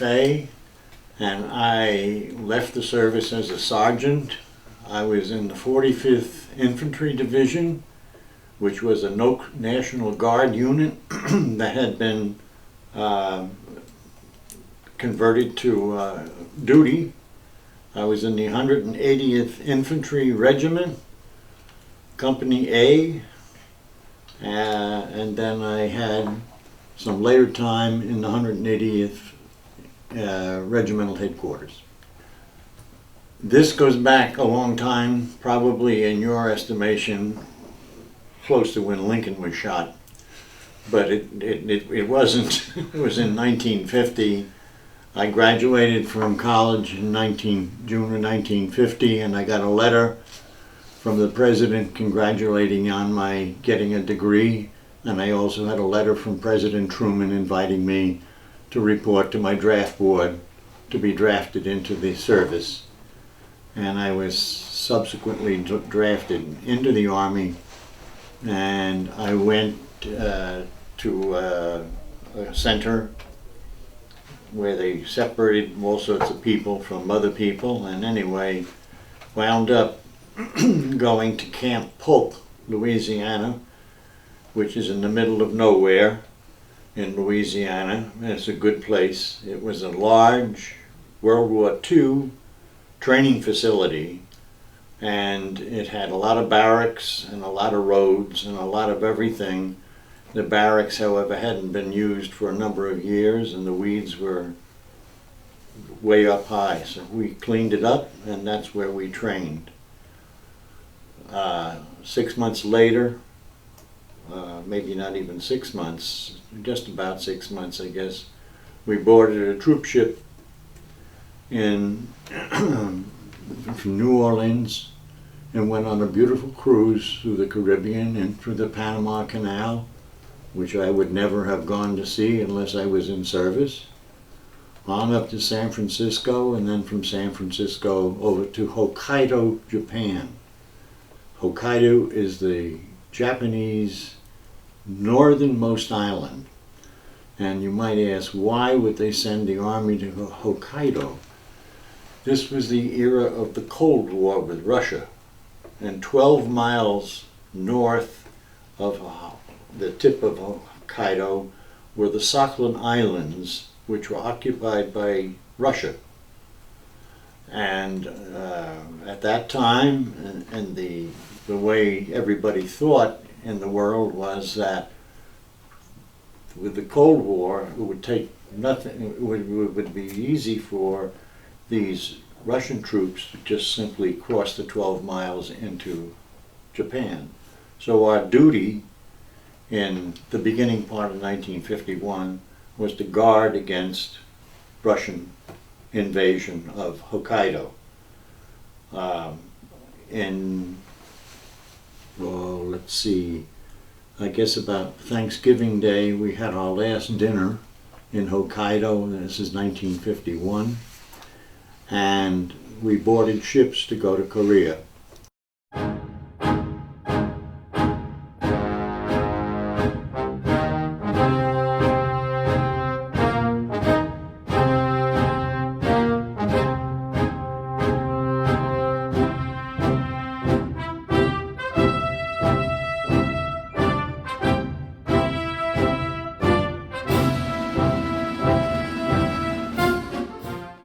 FA, and I left the service as a sergeant. I was in the 45th Infantry Division, which was a National Guard unit that had been converted to duty. I was in the 180th Infantry Regiment, Company A, and then I had some later time in the 180th Regimental Headquarters. This goes back a long time, probably in your estimation, close to when Lincoln was shot. But it wasn't. It was in 1950. I graduated from college in June of 1950, and I got a letter from the president congratulating on my getting a degree, and I also had a letter from President Truman inviting me to report to my draft board to be drafted into the service. And I was subsequently drafted into the Army, and I went to a center where they separated all sorts of people from other people, and anyway, wound up going to Camp Polk, Louisiana, which is in the middle of nowhere in Louisiana. It's a good place. It was a large World War II training facility, and it had a lot of barracks and a lot of roads and a lot of everything. The barracks, however, hadn't been used for a number of years, and the weeds were way up high. So we cleaned it up, and that's where we trained. 6 months later, maybe not even 6 months, just about 6 months, I guess, we boarded a troop ship from New Orleans and went on a beautiful cruise through the Caribbean and through the Panama Canal, which I would never have gone to see unless I was in service, on up to San Francisco, and then from San Francisco over to Hokkaido, Japan. Hokkaido is the Japanese northernmost island. And you might ask, why would they send the Army to Hokkaido? This was the era of the Cold War with Russia. And 12 miles north of the tip of Hokkaido were the Sakhalin Islands, which were occupied by Russia. And at that time, and the way everybody thought in the world was that with the Cold War, it would take nothing, it would be easy for these Russian troops to just simply cross the 12 miles into Japan. So our duty in the beginning part of 1951 was to guard against Russian invasion of Hokkaido. Well, let's see, I guess about Thanksgiving Day we had our last dinner in Hokkaido. This is 1951, and we boarded ships to go to Korea.